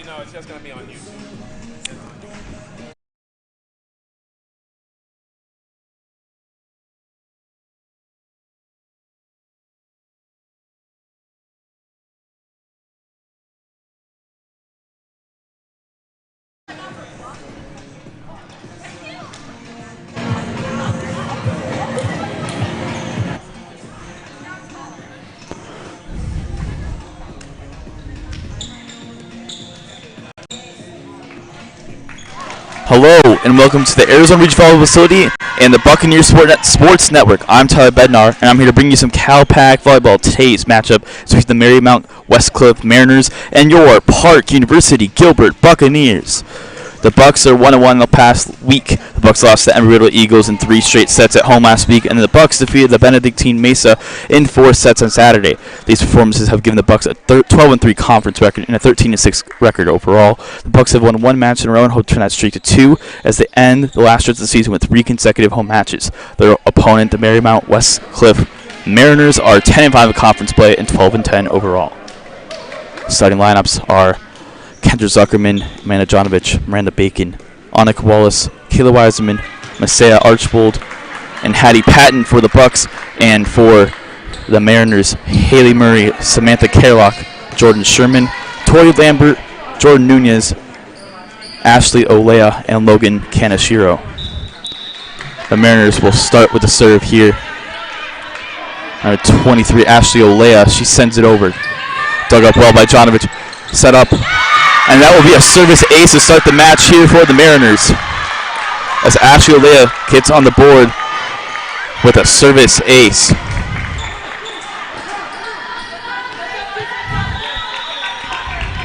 Wait, no, it's just going to be on YouTube. Hello and welcome to the Arizona Region Volleyball Facility and the Buccaneers Sports Network. I'm Tyler Bednar and I'm here to bring you some Cal Pac volleyball. Today's matchup is between the Marymount Westcliff Mariners and your Park University Gilbert Buccaneers. The Bucs are 1-1 the past week. The Bucs lost to Embry-Riddle Eagles in 3 straight sets at home last week, and the Bucs defeated the Benedictine Mesa in 4 sets on Saturday. These performances have given the Bucs a 12-3 conference record and a 13-6 record overall. The Bucs have won 1 match in a row and hope to turn that streak to 2 as they end the last stretch of the season with 3 consecutive home matches. Their opponent, the Marymount Westcliff Mariners, are 10-5 in conference play and 12-10 overall. Starting lineups are Kendra Zuckerman, Amanda Jonovich, Miranda Bacon, Annika Wallace, Kayla Wiseman, Messiah Archbold, and Hattie Patton for the Bucs, and for the Mariners, Haley Murray, Samantha Carlock, Jordan Sherman, Tori Lambert, Jordan Nunez, Ashley Olea, and Logan Kanashiro. The Mariners will start with the serve here. Number 23, Ashley Olea, she sends it over. Dug up well by Jonovich, set up. And that will be a service ace to start the match here for the Mariners, as Ashley Olea gets on the board with a service ace.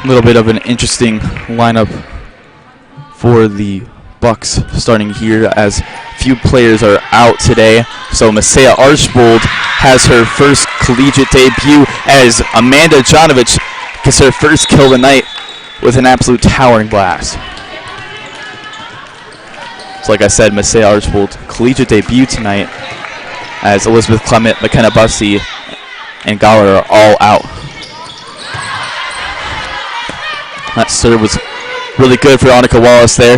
A little bit of an interesting lineup for the Bucs starting here, as few players are out today. So Messiah Archbold has her first collegiate debut as Amanda Jonovich gets her first kill of the night with an absolute towering blast. So like I said, Messiah Archbold collegiate debut tonight, as Elizabeth Clement, McKenna Bussey, and Galler are all out. That serve was really good for Annika Wallace there.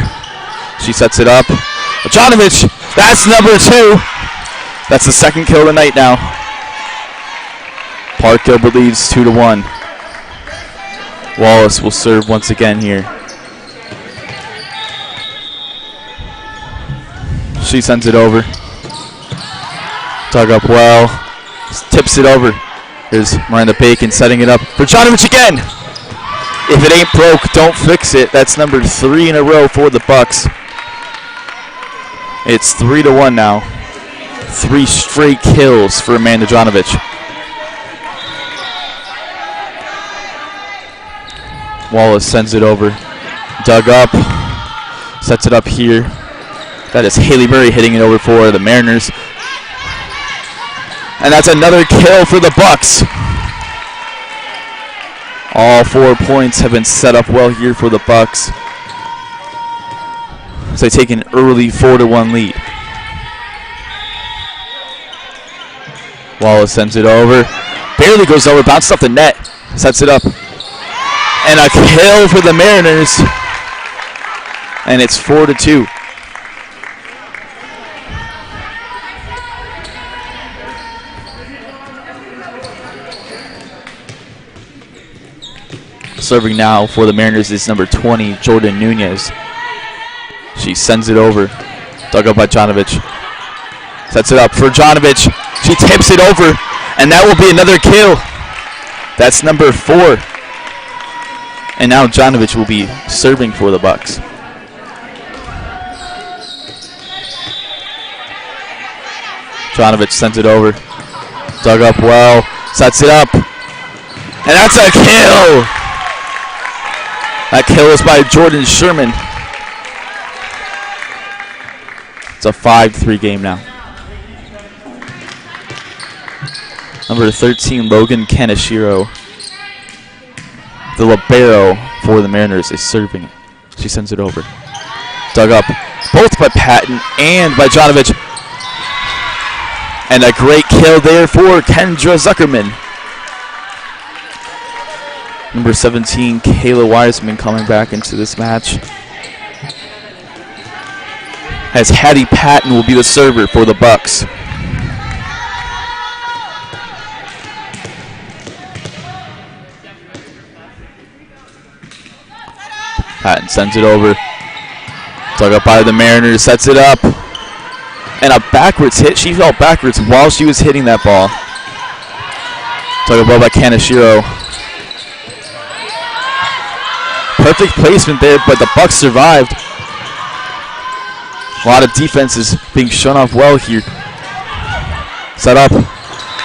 She sets it up. Jonovich, that's number 2. That's the second kill of the night now. Park Gilbert leads 2-1. Wallace will serve once again here. She sends it over. Dug up well. Tips it over. Here's Miranda Bacon setting it up for Jonovich again. If it ain't broke, don't fix it. That's number 3 in a row for the Bucs. It's 3-1 now. 3 straight kills for Amanda Jonovich. Wallace sends it over. Dug up. Sets it up here. That is Haley Murray hitting it over for the Mariners. And that's another kill for the Bucs. All 4 points have been set up well here for the Bucs, so they take an early 4-1 lead. Wallace sends it over. Barely goes over. Bounced off the net. Sets it up. And a kill for the Mariners. And it's 4-2. Serving now for the Mariners is number 20, Jordan Nunez. She sends it over. Dug up by Jonovich. Sets it up for Jonovich. She tips it over. And that will be another kill. That's number 4. And now Jonovich will be serving for the Bucs. Jonovich sends it over. Dug up well. Sets it up. And that's a kill! That kill is by Jordan Sherman. It's a 5-3 game now. Number 13, Logan Kanashiro, the libero for the Mariners, is serving. She sends it over. Dug up both by Patton and by Jonovich. And a great kill there for Kendra Zuckerman. Number 17, Kayla Wiseman, coming back into this match. As Hattie Patton will be the server for the Bucks. Patton sends it over. Dug up by the Mariners, sets it up. And a backwards hit. She fell backwards while she was hitting that ball. Dug up by Kaneshiro. Perfect placement there, but the Bucks survived. A lot of defense is being shown off well here. Set up.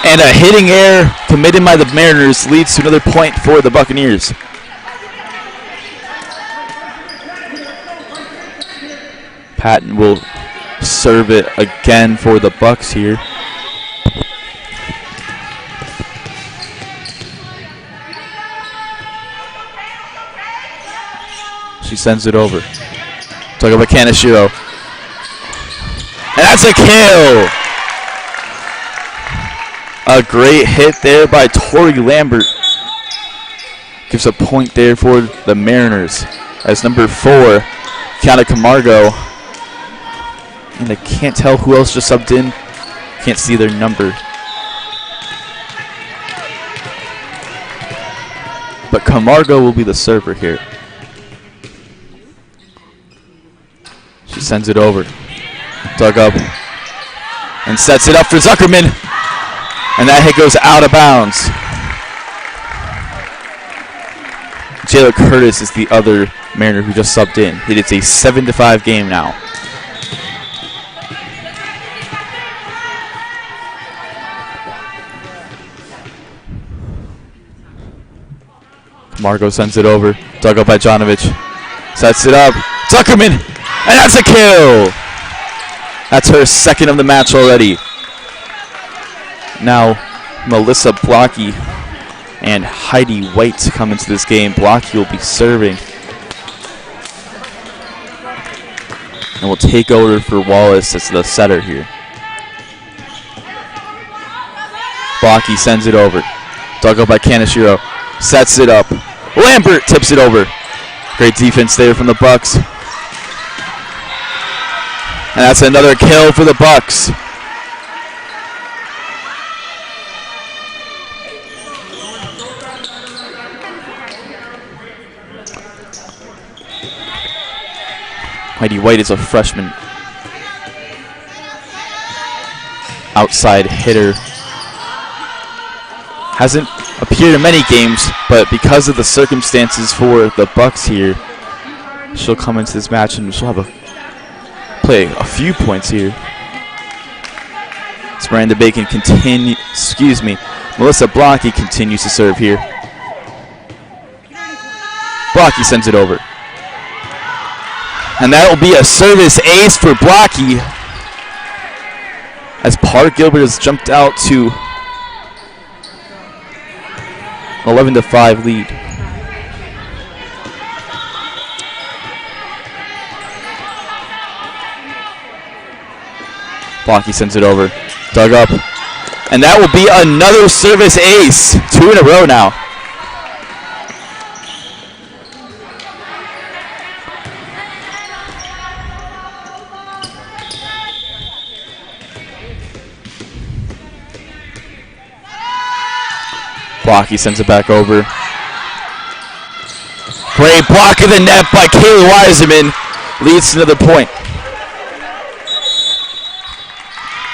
And a hitting error committed by the Mariners leads to another point for the Buccaneers. Patton will serve it again for the Bucks here. She sends it over. Talk about Kaneshiro. And that's a kill! A great hit there by Tori Lambert. Gives a point there for the Mariners. As number 4, Kiana Camargo. And I can't tell who else just subbed in. Can't see their number. But Camargo will be the server here. She sends it over. Dug up. And sets it up for Zuckerman. And that hit goes out of bounds. Jayla Curtis is the other Mariner who just subbed in. It's a 7-5 game now. Margo sends it over. Dug up by Jonovic. Sets it up. Zuckerman! And that's a kill! That's her second of the match already. Now, Melissa Blocky and Heidi White come into this game. Blocky will be serving. And will take over for Wallace as the setter here. Blocky sends it over. Dug up by Kaneshiro. Sets it up. Lambert tips it over. Great defense there from the Bucks. And that's another kill for the Bucks. Heidi White is a freshman. Outside hitter. Hasn't appeared in many games, but because of the circumstances for the Bucks here, she'll come into this match and she'll have play a few points here. As Miranda Bacon Melissa Blocky continues to serve here. Blocky sends it over. And that will be a service ace for Blocky. As Park Gilbert has jumped out to 11-5 lead. Blocky sends it over. Dug up. And that will be another service ace. 2 in a row now. Blocky sends it back over. Great block of the net by Kayla Wiseman. Leads to another point.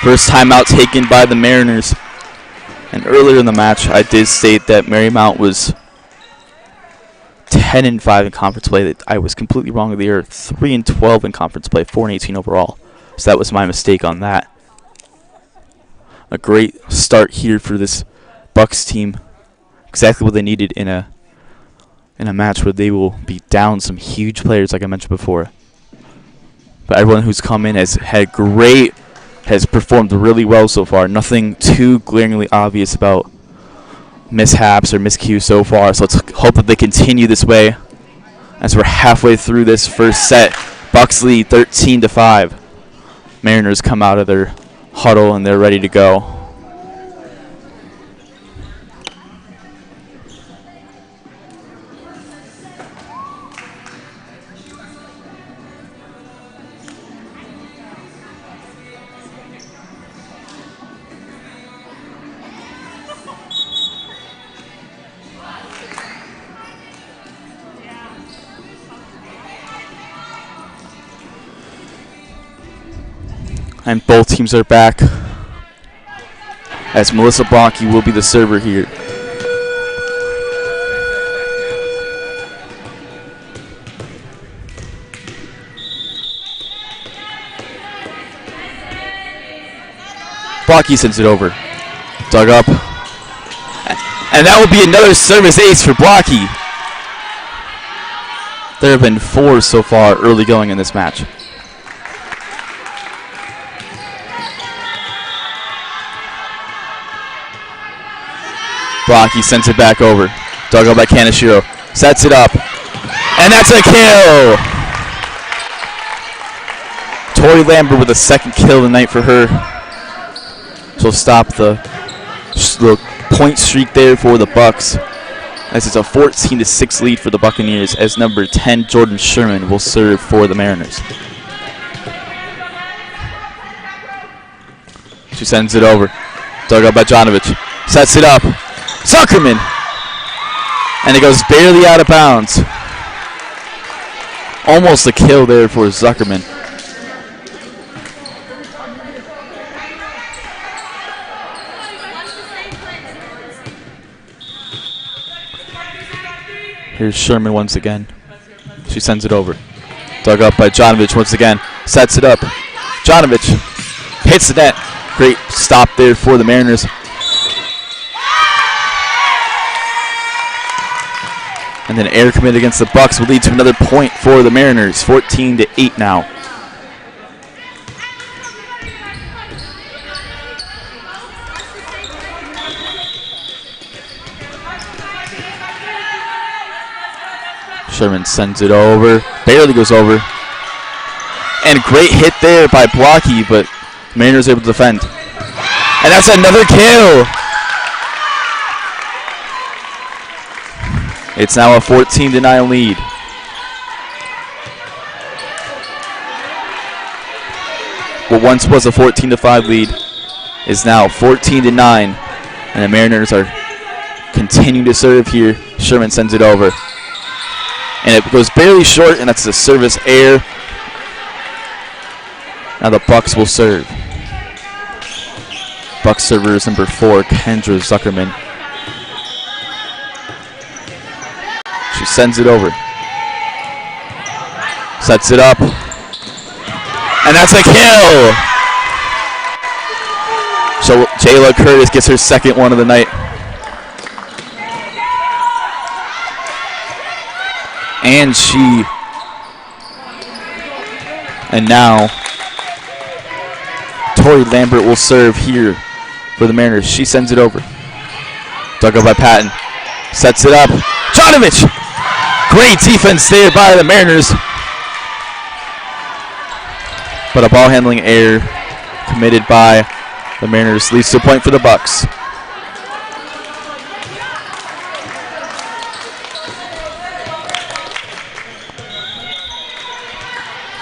First timeout taken by the Mariners. And earlier in the match, I did state that Marymount was 10-5 in conference play. I was completely wrong. They are 3-12 in conference play, 4-18 overall. So that was my mistake on that. A great start here for this Bucks team. Exactly what they needed in a match where they will be down some huge players, like I mentioned before. But everyone who's come in has performed really well so far. Nothing too glaringly obvious about mishaps or miscues so far. So let's hope that they continue this way as we're halfway through this first set. Bucks lead 13-5. Mariners come out of their huddle and they're ready to go. And both teams are back, as Melissa Bronke will be the server here. Bronke sends it over. Dug up. And that will be another service ace for Bronke. There have been 4 so far early going in this match. Bronke sends it back over. Dug up by Kaneshiro. Sets it up. And that's a kill! Tori Lambert with a second kill of the night for her. She'll stop the point streak there for the Bucks, as it's a 14-6 lead for the Buccaneers, as number 10 Jordan Sherman will serve for the Mariners. She sends it over. Dug up by Janovic. Sets it up. Zuckerman! And it goes barely out of bounds. Almost a kill there for Zuckerman. Here's Sherman once again. She sends it over. Dug up by Janovic once again. Sets it up. Janovic hits the net. Great stop there for the Mariners. And then error committed against the Bucks will lead to another point for the Mariners. 14-8 now. Sherman sends it over, barely goes over. And great hit there by Bronke, but Mariners able to defend. And that's another kill! It's now a 14-9 lead. What once was a 14-5 lead is now 14-9, and the Mariners are continuing to serve here. Sherman sends it over. And it goes barely short, and that's a service error. Now the Bucks will serve. Bucks server is number 4, Kendra Zuckerman. She sends it over. Sets it up. And that's a kill! So Jayla Curtis gets her second one of the night. And now Tori Lambert will serve here for the Mariners. She sends it over. Dug up by Patton. Sets it up. Janovic! Great defense there by the Mariners. But a ball handling error committed by the Mariners leads to a point for the Bucks.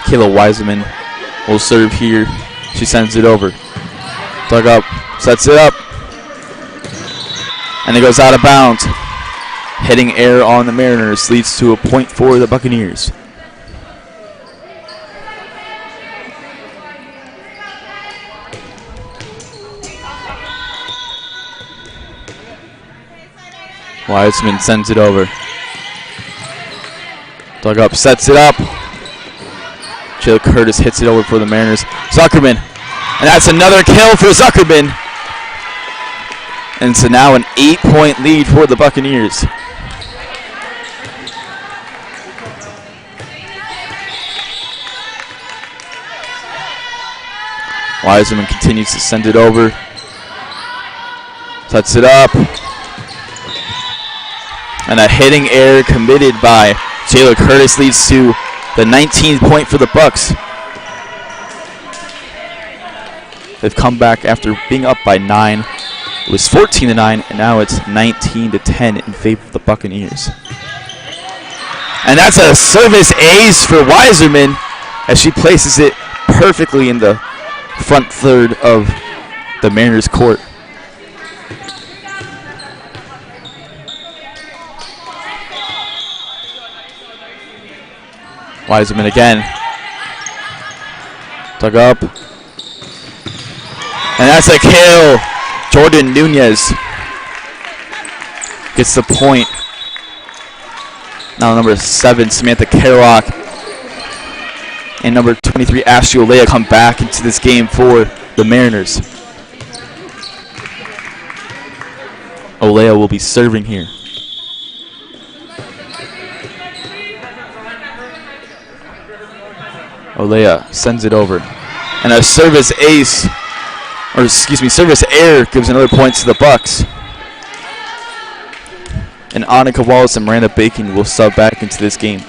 Kayla Wiseman will serve here. She sends it over. Dug up, sets it up. And it goes out of bounds. Hitting error on the Mariners leads to a point for the Buccaneers. Wiseman sends it over. Dug up, sets it up. Jayla Curtis hits it over for the Mariners. Zuckerman. And that's another kill for Zuckerman. And so now an 8-point lead for the Buccaneers. Wiseman continues to send it over. Sets it up. And a hitting error committed by Jayla Curtis leads to the 19th point for the Bucks. They've come back after being up by 9. It was 14-9, and now it's 19-10 in favor of the Buccaneers. And that's a service ace for Wiseman as she places it perfectly in the front third of the Mariners' court. Wiseman again. Dug up. And that's a kill. Jordan Nunez gets the point. Now number 7, Samantha Kerouac, and number 23, Ashley Olea come back into this game for the Mariners. Olea will be serving here. Olea sends it over. And a service ace, or excuse me, service error gives another point to the Bucks. And Annika Wallace and Miranda Bacon will sub back into this game.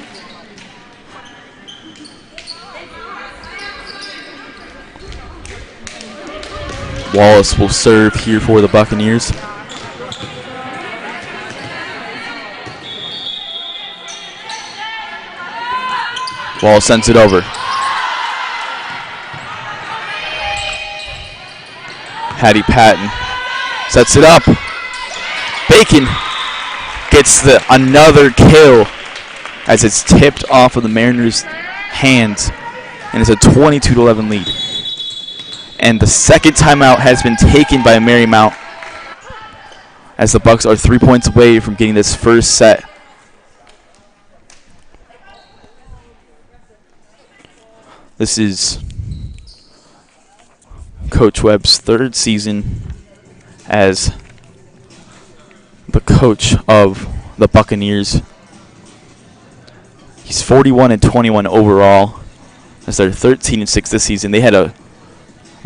Wallace will serve here for the Buccaneers. Wallace sends it over. Hattie Patton sets it up. Bacon gets another kill as it's tipped off of the Mariners' hands, and it's a 22-11 lead. And the second timeout has been taken by Marymount as the Bucks are 3 points away from getting this first set. This is Coach Webb's 3rd season as the coach of the Buccaneers. He's 41-21 overall. As they're 13-6 this season. They had a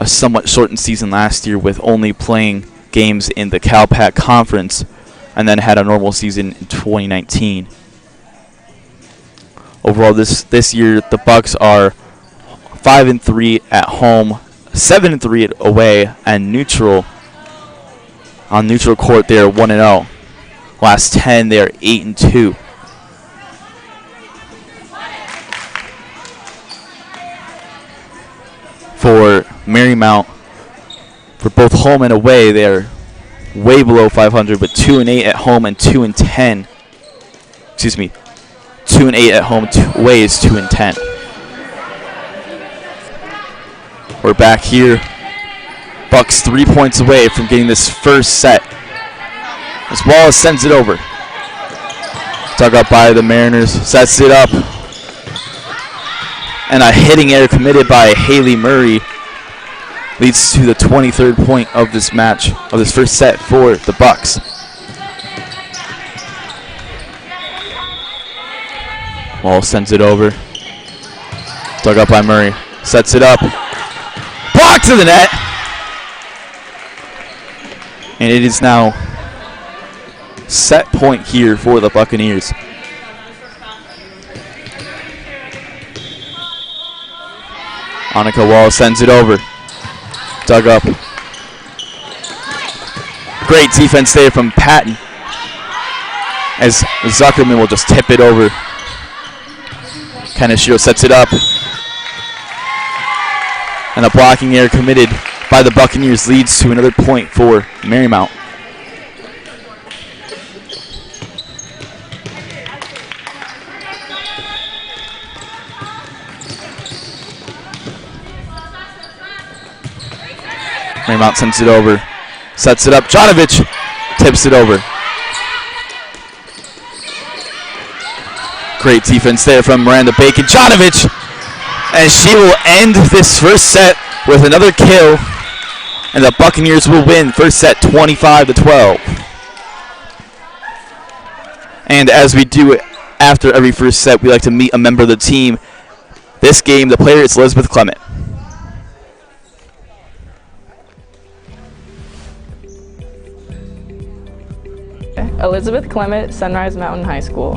somewhat shortened season last year with only playing games in the Cal Pac conference, and then had a normal season in 2019. Overall, this year the Bucks are 5-3 at home, 7-3 away, and neutral. On neutral court, they are 1-0. Last 10, they are 8-2. For Marymount, for both home and away, they are way below 500, but 2-8 at home and 2-10. Excuse me, 2-8 at home, away is 2-10. We're back here. Bucks 3 points away from getting this first set. As Wallace sends it over. Dug up by the Mariners, sets it up. And a hitting error committed by Haley Murray leads to the 23rd point of this match, of this first set for the Bucks. Wallace sends it over. Dug up by Murray, sets it up. Blocked to the net. And it is now set point here for the Buccaneers. Annika Wallace sends it over. Dug up. Great defense there from Patton, as Zuckerman will just tip it over. Kaneshiro sets it up. And a blocking error committed by the Buccaneers leads to another point for Marymount. Marymount sends it over, sets it up. Jonovich tips it over. Great defense there from Miranda Bacon. Jonovich, and she will end this first set with another kill, and the Buccaneers will win first set 25-12. And as we do after every first set, we like to meet a member of the team. This game, the player is Elizabeth Clement. Elizabeth Clement, Sunrise Mountain High School.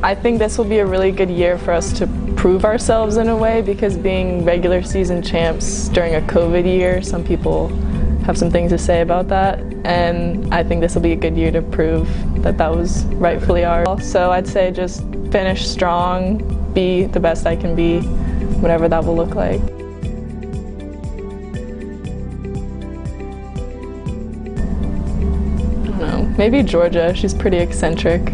I think this will be a really good year for us to prove ourselves in a way, because being regular season champs during a COVID year, some people have some things to say about that, and I think this will be a good year to prove that that was rightfully ours. So I'd say just finish strong, be the best I can be, whatever that will look like. I don't know, maybe Georgia, she's pretty eccentric.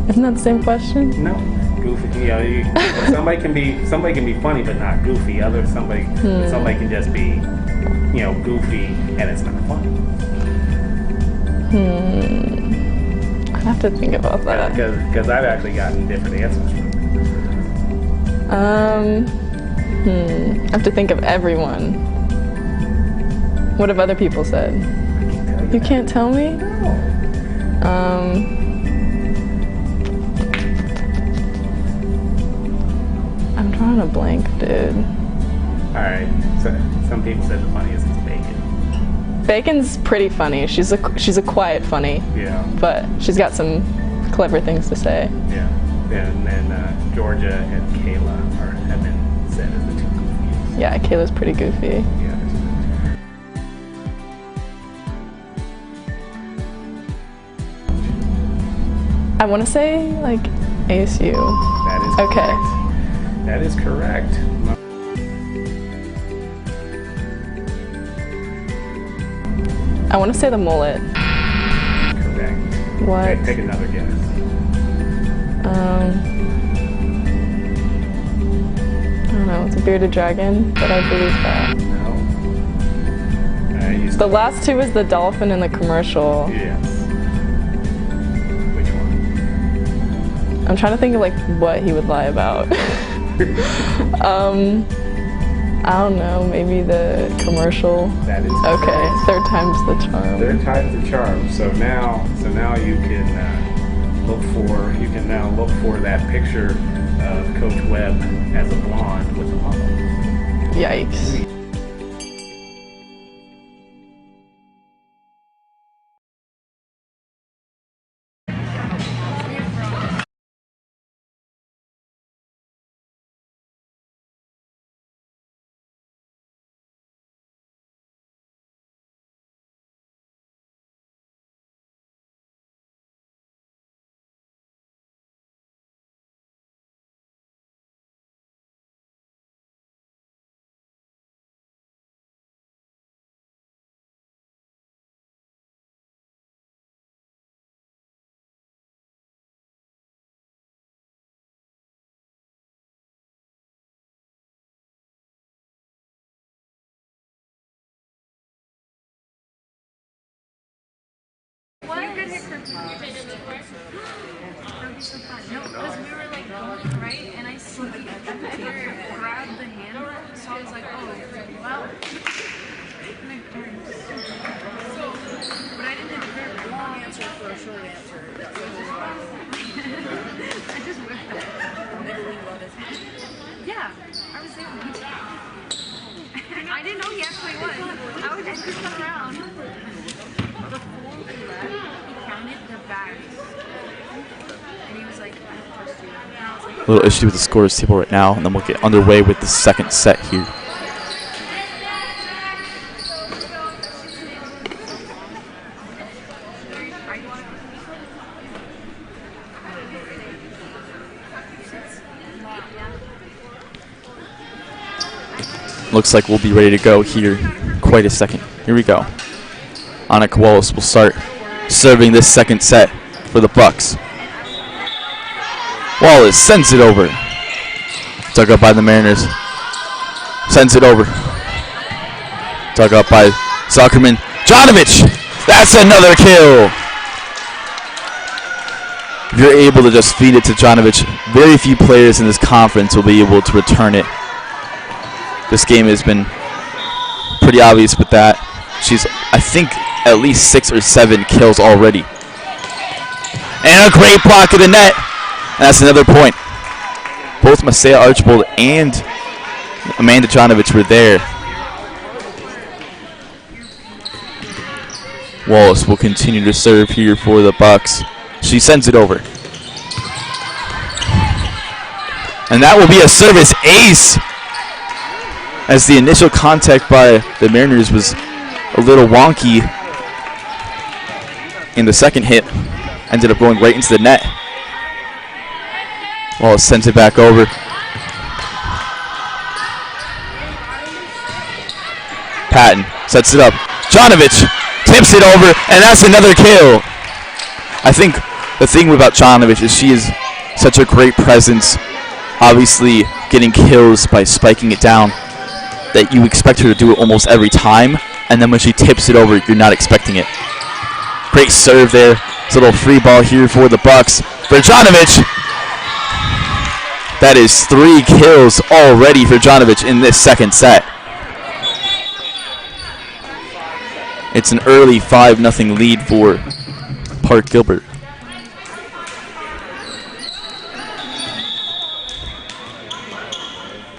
Isn't that the same question? No, goofy. Somebody can be funny but not goofy. Somebody can just be, goofy and it's not funny. I have to think about that. Because I've actually gotten different answers from it. I have to think of everyone. What have other people said? You can't tell me? No. I'm drawing a blank, dude. Alright, so some people said the funniest is Bacon. Bacon's pretty funny. She's a quiet funny. Yeah. But she's got some clever things to say. Yeah. And then Georgia and Kayla have been said as the two goofiest. Yeah, Kayla's pretty goofy. Yeah. I want to say, like, ASU. That is okay. Correct. That is correct. I want to say the mullet. Correct. What? Okay, take another guess. I don't know. It's a bearded dragon, but I believe that. No. The last two is the dolphin in the commercial. Yes. Which one? I'm trying to think of, like, what he would lie about. I don't know, maybe the commercial. That is okay. correct. Third time's the charm. Third time's the charm. So now you can look for that picture of Coach Webb as a blonde with a model. Yikes. What? You could hit her first. That would be so fun. No, because we were like going, right? And I see her grab the handle, so I was like, oh, well. And I turned. But I didn't have a very long answer for a short answer. I just whipped it. Yeah, I was there. I didn't know he actually was. I just went around. He counted the bags. And he was like, I don't trust you. And I was like, A little issue with the scores table right now, and then we'll get underway with the second set here. Looks like we'll be ready to go here. Quite a second. Here we go. Annika Wallace will start serving this second set for the Bucks. Wallace sends it over. Dug up by the Mariners. Sends it over. Dug up by Zuckerman. Jonovich! That's another kill! If you're able to just feed it to Jonovich, very few players in this conference will be able to return it. This game has been pretty obvious with that. She's, I think, at least 6 or 7 kills already. And a great block of the net. And that's another point. Both Masaya Archibald and Amanda Jonovich were there. Wallace will continue to serve here for the Bucks. She sends it over. And that will be a service ace, as the initial contact by the Mariners was a little wonky. In the second hit, ended up going right into the net. Wallace sends it back over. Patton sets it up. Jonovich tips it over, and that's another kill. I think the thing about Janovic is she is such a great presence, obviously getting kills by spiking it down, that you expect her to do it almost every time, and then when she tips it over, you're not expecting it. Great serve there. It's a little free ball here for the Bucks. For Janovic, that is 3 kills already for Janovic in this second set. It's an early 5-0 lead for Park Gilbert.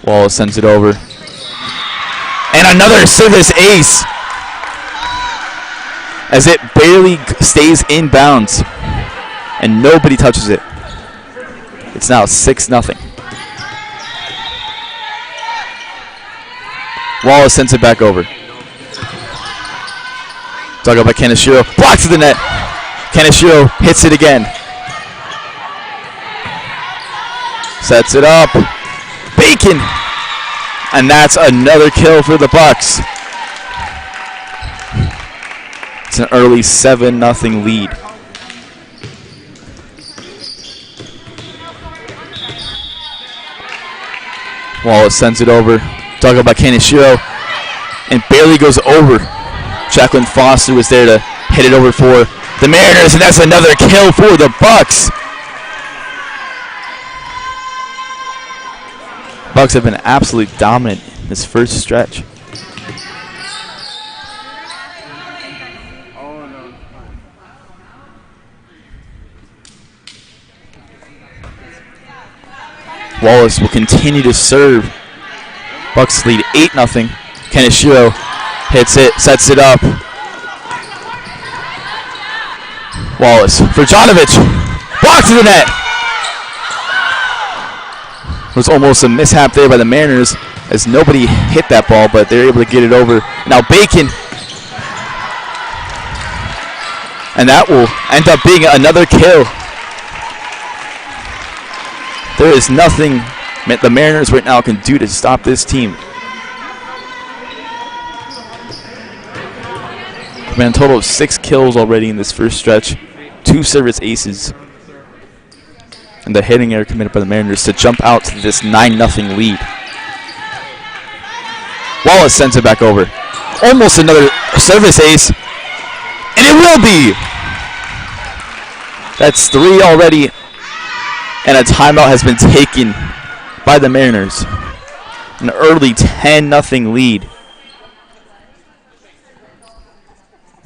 Wallace sends it over. And another service ace as it barely stays in bounds and nobody touches it. It's now 6-0. Wallace sends it back over. Dug up by Kaneshiro. Blocked to the net. Kaneshiro hits it again. Sets it up. Bacon. And that's another kill for the Bucks. It's an early 7-0 lead. Wallace sends it over. Dug up by Kaneshiro. And barely goes over. Jacqueline Foster was there to hit it over for the Mariners, and that's another kill for the Bucks. Bucks have been absolutely dominant in this first stretch. Wallace will continue to serve. Bucks lead 8-0. Kaneshiro hits it, sets it up. Wallace for Janovic. Blocked to the net. It was almost a mishap there by the Mariners as nobody hit that ball, but they're able to get it over. Now Bacon. And that will end up being another kill. There is nothing the Mariners right now can do to stop this team. Man, a total of 6 kills already in this first stretch. 2 service aces. And the hitting error committed by the Mariners to jump out to this 9-0 lead. Wallace sends it back over. Almost another service ace. And it will be! That's 3 already. And a timeout has been taken by the Mariners. An early 10-0 lead.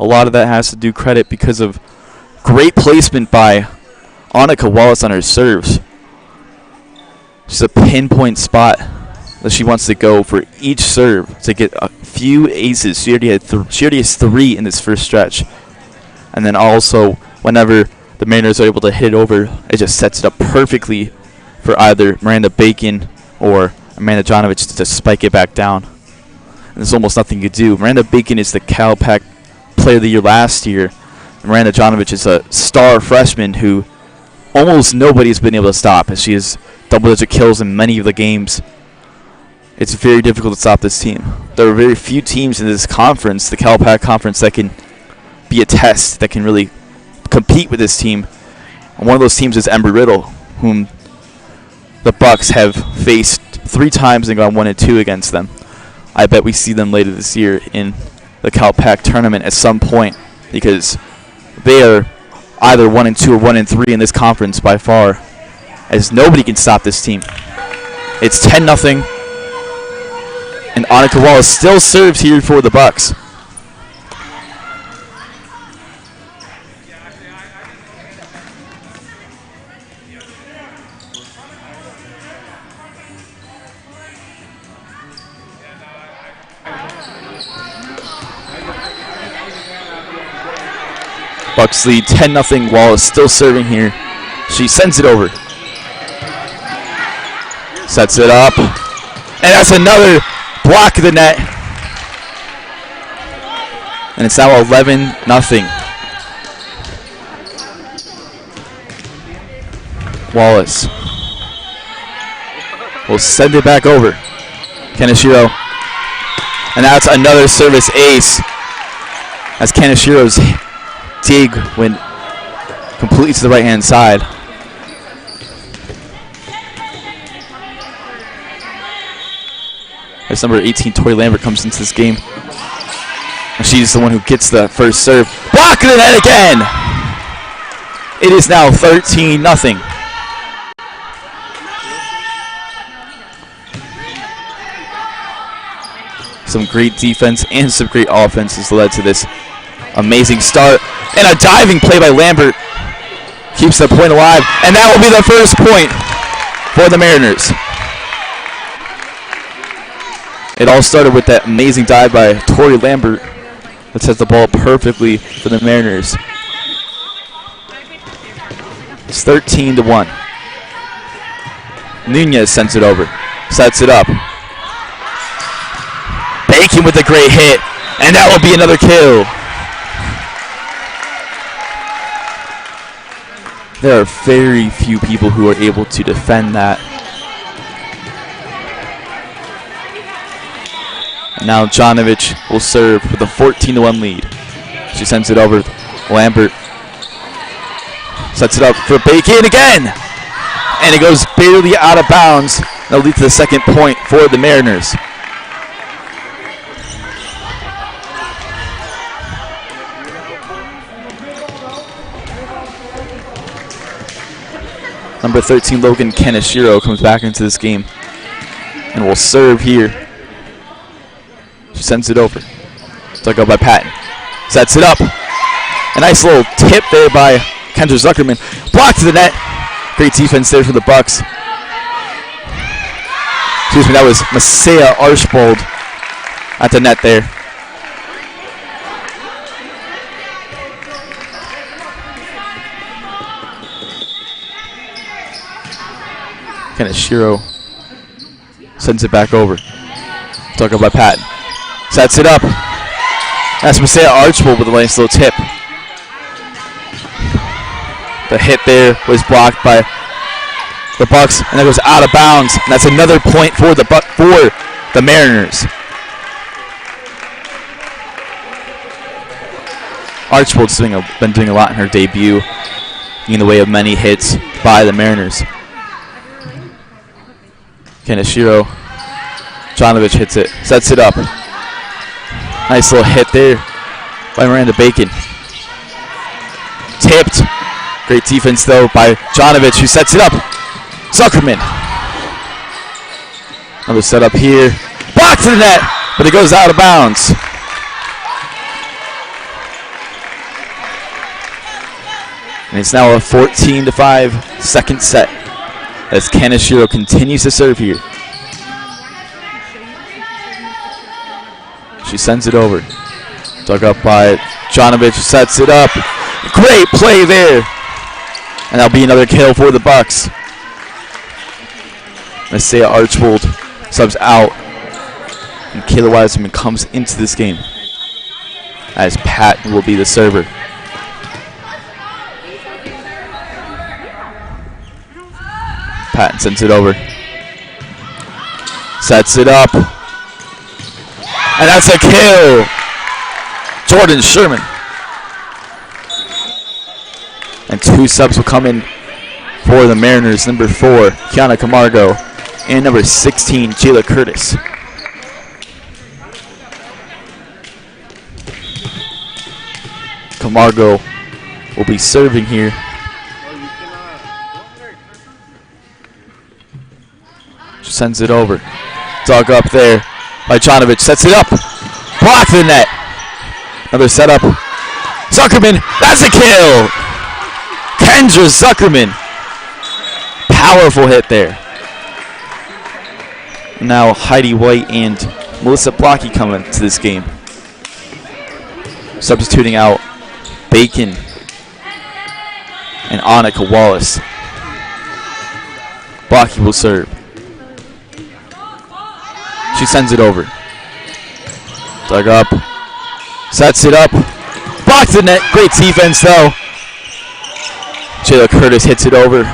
A lot of that has to do credit because of great placement by Annika Wallace on her serves. Just a pinpoint spot that she wants to go for each serve to get a few aces. She already has 3 in this first stretch. And then also, whenever the Mariners are able to hit it over, it just sets it up perfectly for either Miranda Bacon or Amanda Janovic to spike it back down. And there's almost nothing you can do. Miranda Bacon is the Cal Pac Player of the Year last year. Miranda Janovic is a star freshman who almost nobody's been able to stop, as she has double-digit kills in many of the games. It's very difficult to stop this team. There are very few teams in this conference, the Cal Pac Conference, that can be a test, that can really compete with this team. And one of those teams is Embry-Riddle, whom the Bucks have faced 3 times and gone 1-2 against them. I bet we see them later this year in the Cal Pac tournament at some point, because they are either 1-2 or 1-3 in this conference by far, as nobody can stop this team. It's 10-0, and Annika Wallace still serves here for the Bucks. Bucks lead 10-0. Wallace still serving here. She sends it over. Sets it up. And that's another block of the net. And it's now 11-0. Wallace will send it back over. Kaneshiro. And that's another service ace, as Kaneshiro's dig went completely to the right-hand side. As number 18, Tori Lambert, comes into this game. And she's the one who gets the first serve. Blocking the net again! It is now 13-0. Some great defense and some great offense has led to this amazing start. And a diving play by Lambert keeps the point alive. And that will be the first point for the Mariners. It all started with that amazing dive by Tori Lambert that sets the ball perfectly for the Mariners. It's 13-1. Nunez sends it over, sets it up. Bacon with a great hit, and that will be another kill. There are very few people who are able to defend that. And now Jonovich will serve with a 14-1 lead. She sends it over. Lambert sets it up for Bacon again. And it goes barely out of bounds. That'll lead to the second point for the Mariners. Number 13, Logan Kaneshiro, comes back into this game and will serve here. She sends it over. Dug up by Patton. Sets it up. A nice little tip there by Kendra Zuckerman. Blocked to the net. Great defense there for the Bucks. Excuse me, that was Masaya Archbold at the net there. Kaneshiro sends it back over. Dug up by Patton. Sets it up. That's Masaya Archbold with a nice little tip. The hit there was blocked by the Bucks, and it goes out of bounds. And that's another point for the Mariners. Archbold's been doing a lot in her debut, in the way of many hits by the Mariners. Kaneshiro, Jonovich hits it, sets it up. Nice little hit there by Miranda Bacon. Tipped. Great defense though by Jonovich, who sets it up. Zuckerman. Another setup here. Block to the net, but it goes out of bounds. And it's now a 14-5 second set as Kaneshiro continues to serve here. She sends it over. Dug up by Jonovich, sets it up. Great play there. And that'll be another kill for the Bucks. Masaya Archbold subs out. And Kayla Wiseman comes into this game as Patton will be the server. Patton sends it over. Sets it up. And that's a kill. Jordan Sherman. And two subs will come in for the Mariners. Number 4, Kiana Camargo. And number 16, Jayla Curtis. Camargo will be serving here. She sends it over. Dug up there by Jonovich. Sets it up. Block the net. Another setup. Zuckerman. That's a kill. Kendra Zuckerman. Powerful hit there. Now Heidi White and Melissa Blocky come into this game. Substituting out Bacon and Annika Wallace. Blocky will serve. She sends it over. Dug up. Sets it up. Blocks the net. Great defense though. Jayla Curtis hits it over.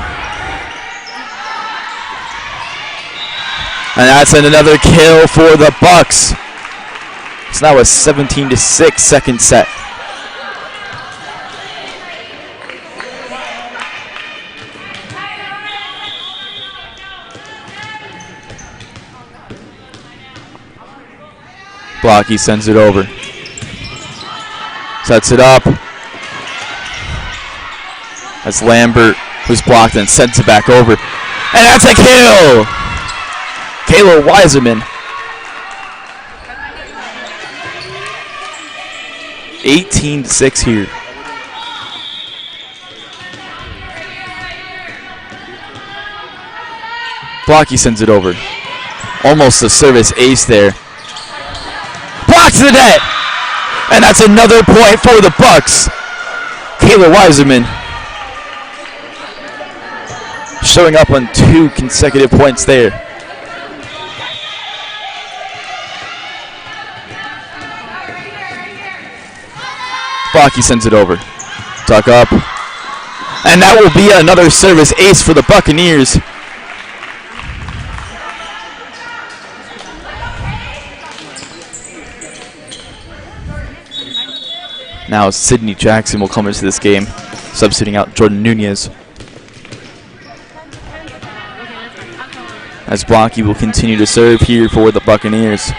And that's another kill for the Bucks. It's now a 17-6 second set. Blocky sends it over. Sets it up. As Lambert, who's blocked, and sends it back over. And that's a kill! Kayla Wiseman. 18-6 here. Blocky sends it over. Almost a service ace there. Blocked to the net! And that's another point for the Bucks. Kayla Wiseman showing up on 2 consecutive points there. Blocky sends it over. Tuck up. And that will be another service ace for the Buccaneers. Now Sydney Jackson will come into this game, substituting out Jordan Nunez. As Blocky will continue to serve here for the Buccaneers.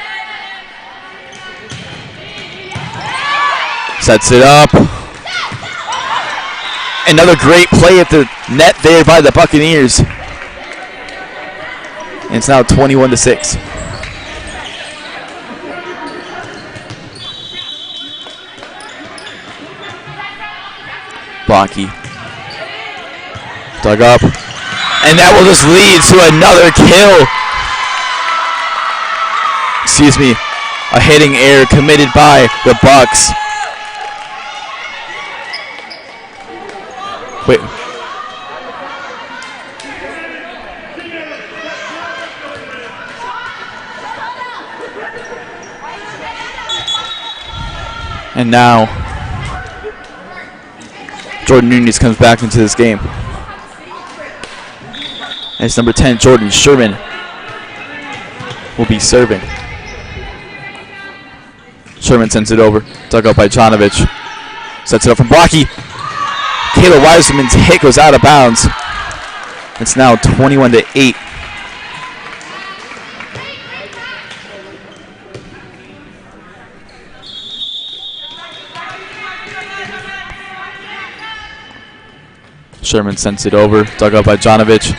Sets it up. Another great play at the net there by the Buccaneers. And it's now 21-6. Blocky. Dug up. And that will just lead to another kill. Excuse me. A hitting error committed by the Bucks. Wait. And now Jordan Nunez comes back into this game. And it's number 10, Jordan Sherman, will be serving. Sherman sends it over. Dug up by Janovic. Sets it up from Blocky. Kayla Wiseman's hit goes out of bounds. It's now 21-8. Sherman sends it over. Dug up by Janovic.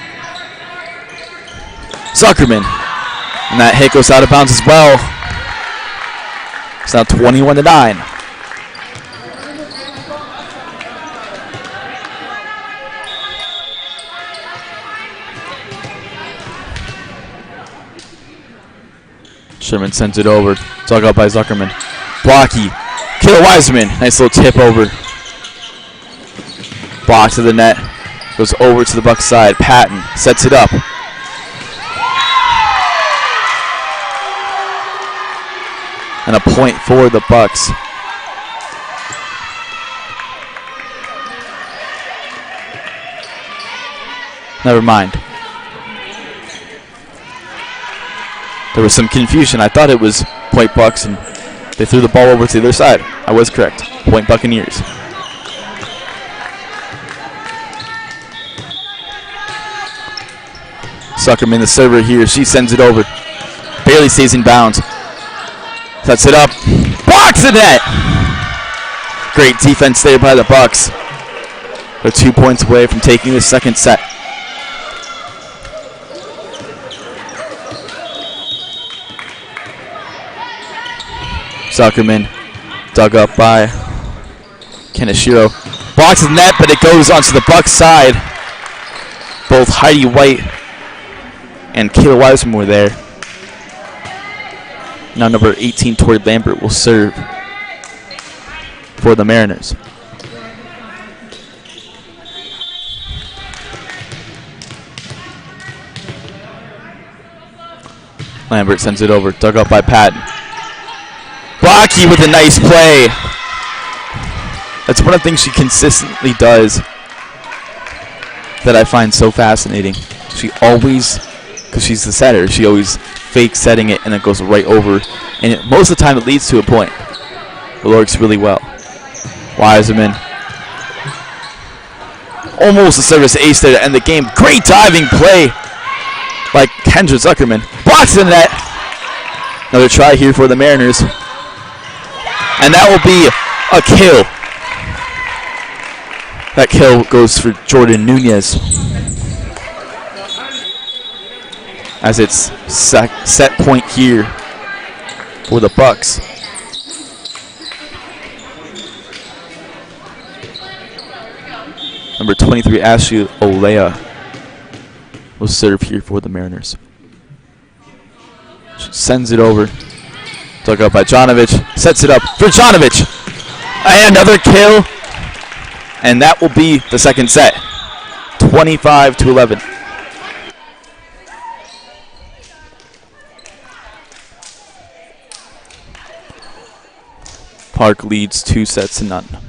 Zuckerman. And that hit goes out of bounds as well. It's now 21-9. Sherman sends it over. Dug up by Zuckerman. Blocky. Kayla Wiseman. Nice little tip over. Block to the net. Goes over to the Bucks side. Patton sets it up. And a point for the Bucks. Never mind. There was some confusion. I thought it was point Bucks, and they threw the ball over to the other side. I was correct. Point Buccaneers. Zuckerman, the server here. She sends it over. Barely stays in bounds. Sets it up. Blocks the net. Great defense there by the Bucks. They're 2 points away from taking the second set. Zuckerman dug up by Kaneshiro. Blocks the net, but it goes onto the Bucks side. Both Heidi White and Kayla Wiseman were there. Now number 18, Tori Lambert, will serve for the Mariners. Lambert sends it over, dug up by Patton. Blocky with a nice play. That's one of the things she consistently does that I find so fascinating. She always, because she's the setter, she always fakes setting it and it goes right over. And most of the time it leads to a point. It works really well. Wiseman. Almost a service ace there to end the game. Great diving play by Kendra Zuckerman. Blocks in the net. Another try here for the Mariners. And that will be a kill. That kill goes for Jordan Nunez. As it's set point here for the Bucks. Number 23, Ashley Olea will serve here for the Mariners. She sends it over. Dug up by Jonovic. Sets it up for Jonovic. And another kill. And that will be the second set. 25-11. Park leads 2-0.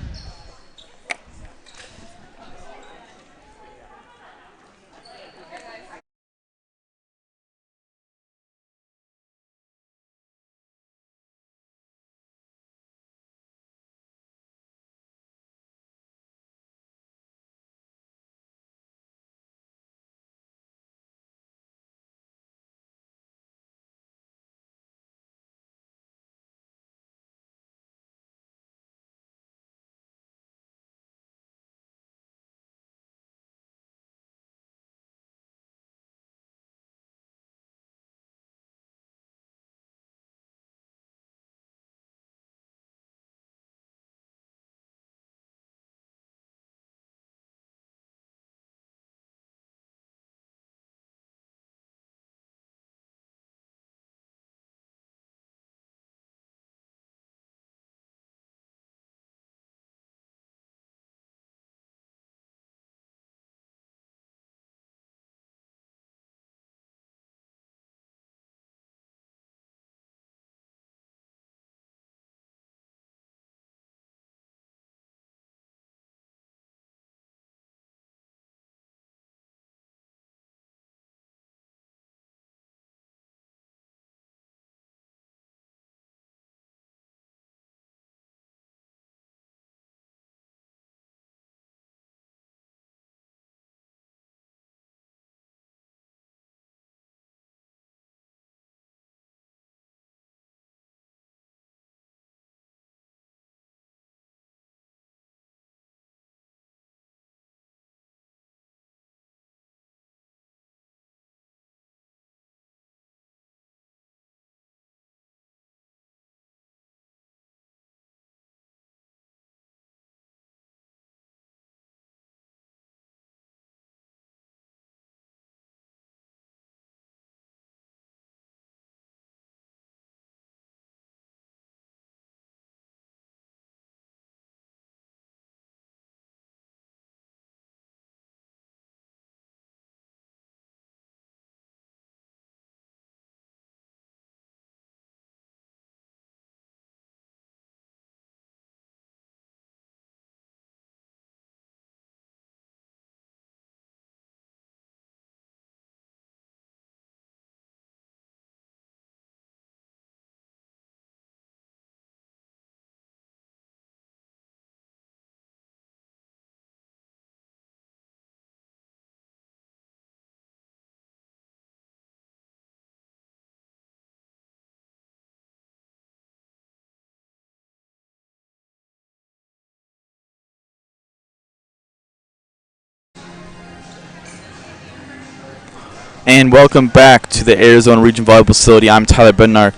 And welcome back to the Arizona Region Volleyball Facility. I'm Tyler Bednar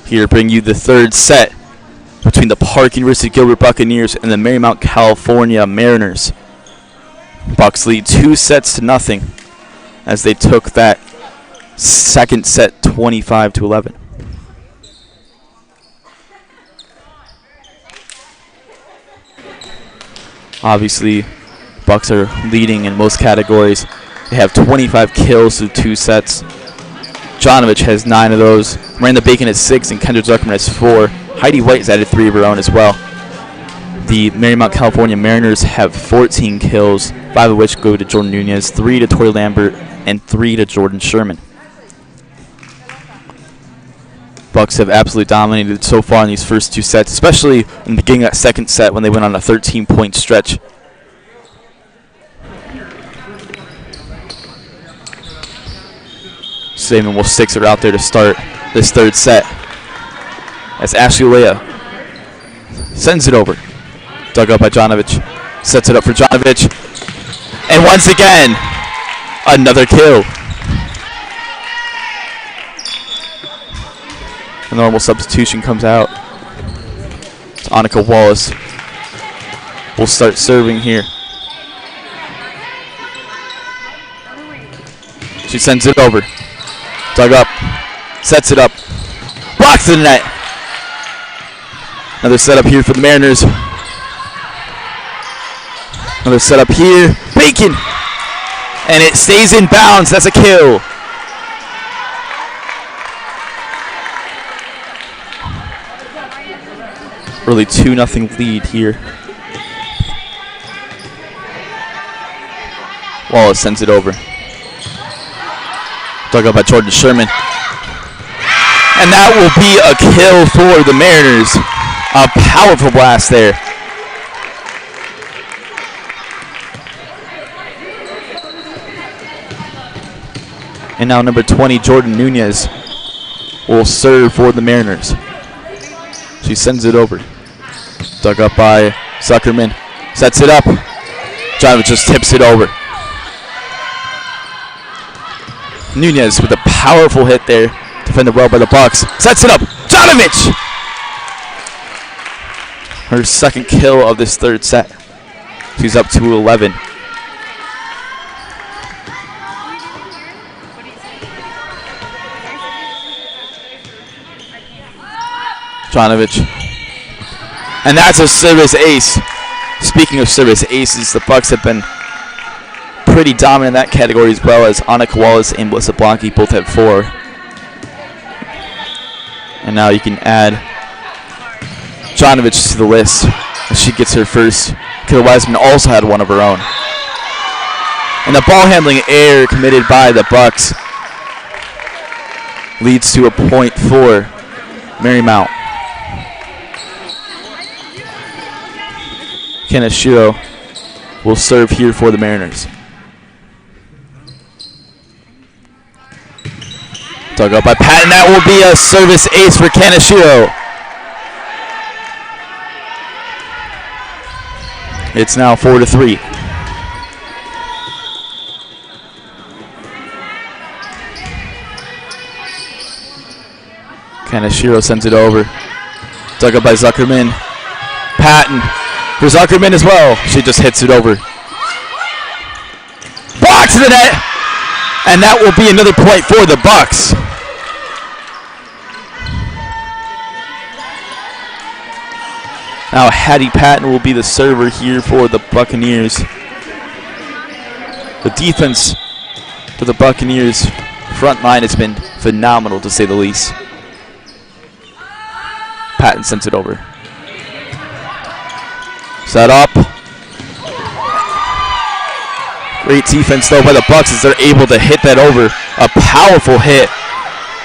here to bring you the third set between the Park University Gilbert Buccaneers and the Marymount, California Mariners. Bucks lead 2-0 as they took that second set 25-11. Obviously, Bucks are leading in most categories. They have 25 kills through 2 sets. Jonovic has 9 of those. Miranda Bacon has 6, and Kendra Zuckerman has 4. Heidi White has added 3 of her own as well. The Marymount, California Mariners have 14 kills, 5 of which go to Jordan Nunez, 3 to Tori Lambert, and 3 to Jordan Sherman. Bucks have absolutely dominated so far in these first 2 sets, especially in the beginning of that second set when they went on a 13-point stretch. Saban will 6 her out there to start this third set. as Ashley Leah sends it over. Dug up by Jonovic. Sets it up for Jonovic. And once again, another kill. A normal substitution comes out. It's Annika Wallace. Will start serving here. She sends it over. Dug up. Sets it up. Blocks the net. Another setup here for the Mariners. Another setup here. Bacon! And it stays in bounds. That's a kill. Early 2-0 lead here. Wallace sends it over. Dug up by Jordan Sherman. And that will be a kill for the Mariners. A powerful blast there. And now number 20, Jordan Nunez, will serve for the Mariners. She sends it over. Dug up by Zuckerman. Sets it up. Jonovic just tips it over. Nunez with a powerful hit there. Defended well by the Bucks. Sets it up. Jonovic! Her second kill of this third set. She's up to 11. Jonovic. And that's a service ace. Speaking of service aces, the Bucks have been pretty dominant in that category, as well as Annika Wallace and Melissa Blanke both have 4. And now you can add Jonovic to the list as she gets her first. Kayla Wiseman also had one of her own. And the ball handling error committed by the Bucks leads to a point for Marymount. Kaneshiro will serve here for the Mariners. Dug up by Patton. That will be a service ace for Kaneshiro. It's now 4-3. Kaneshiro sends it over. Dug up by Zuckerman. Patton for Zuckerman as well. She just hits it over. Block to the net. And that will be another point for the Bucks. Now Hattie Patton will be the server here for the Buccaneers. The defense for the Buccaneers front line has been phenomenal, to say the least. Patton sends it over. Set up. Great defense though by the Bucks as they're able to hit that over. A powerful hit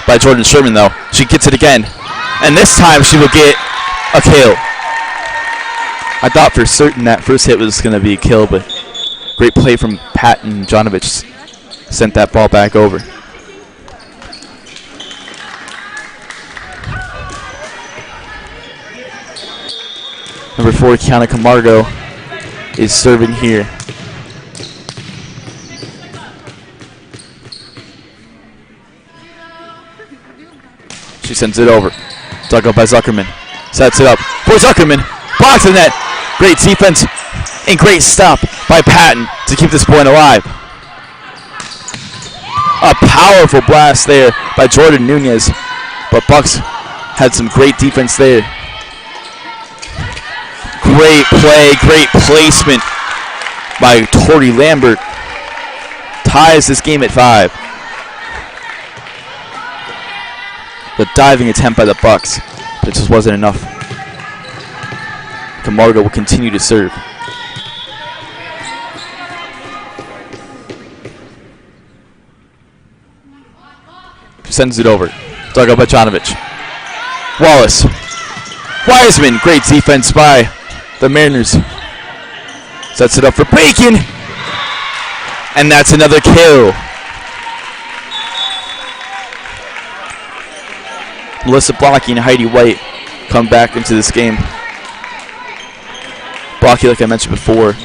by Jordan Sherman though. She gets it again. And this time she will get a kill. I thought for certain that first hit was going to be a kill, but great play from Patton. Jonovic sent that ball back over. Number 4, Kiana Camargo is serving here. She sends it over. Dug up by Zuckerman. Sets it up for Zuckerman. Blocks the net. Great defense and great stop by Patton to keep this point alive. A powerful blast there by Jordan Nunez, but Bucks had some great defense there. Great play, great placement by Tori Lambert. Ties this game at 5. The diving attempt by the Bucks, but it just wasn't enough. Camargo will continue to serve. Sends it over. Dug up by Jonovic. Wallace. Wiseman. Great defense by the Mariners. Sets it up for Bacon. And that's another kill. Melissa Blocky and Heidi White come back into this game. Blocky, like I mentioned before,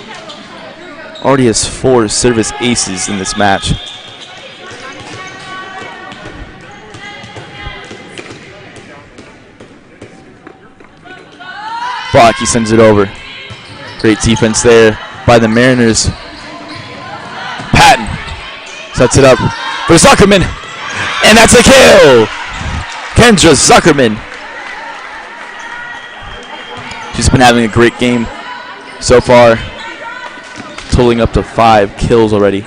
already has 4 service aces in this match. Blocky sends it over. Great defense there by the Mariners. Patton sets it up for Zuckerman, and that's a kill! Kendra Zuckerman. She's been having a great game so far, totaling up to 5 kills already.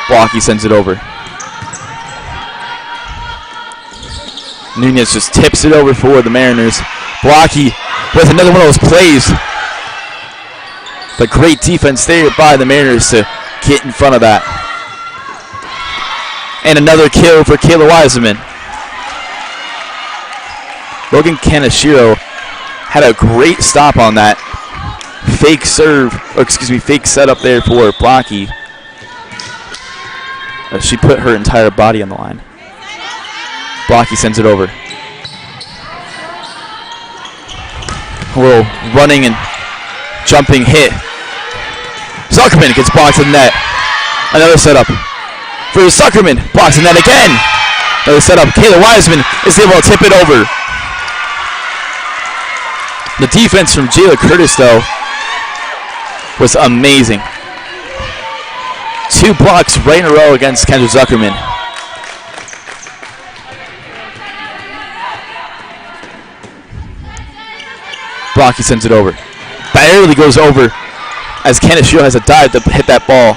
Blocky sends it over. Nunez just tips it over for the Mariners. Blocky with another one of those plays. But great defense there by the Mariners to get in front of that. And another kill for Kayla Wiseman. Logan Kaneshiro had a great stop on that fake serve, or excuse me, fake setup there for Blocky. She put her entire body on the line. Blocky sends it over. A little running and jumping hit. Zuckerman gets blocked to the net. Another setup for Zuckerman. Blocks the net again. Another setup. Kayla Wiseman is able to tip it over. The defense from Jayla Curtis, though, was amazing. 2 blocks right in a row against Kendra Zuckerman. Blocky sends it over. Barely goes over as Kaneshiro has a dive to hit that ball.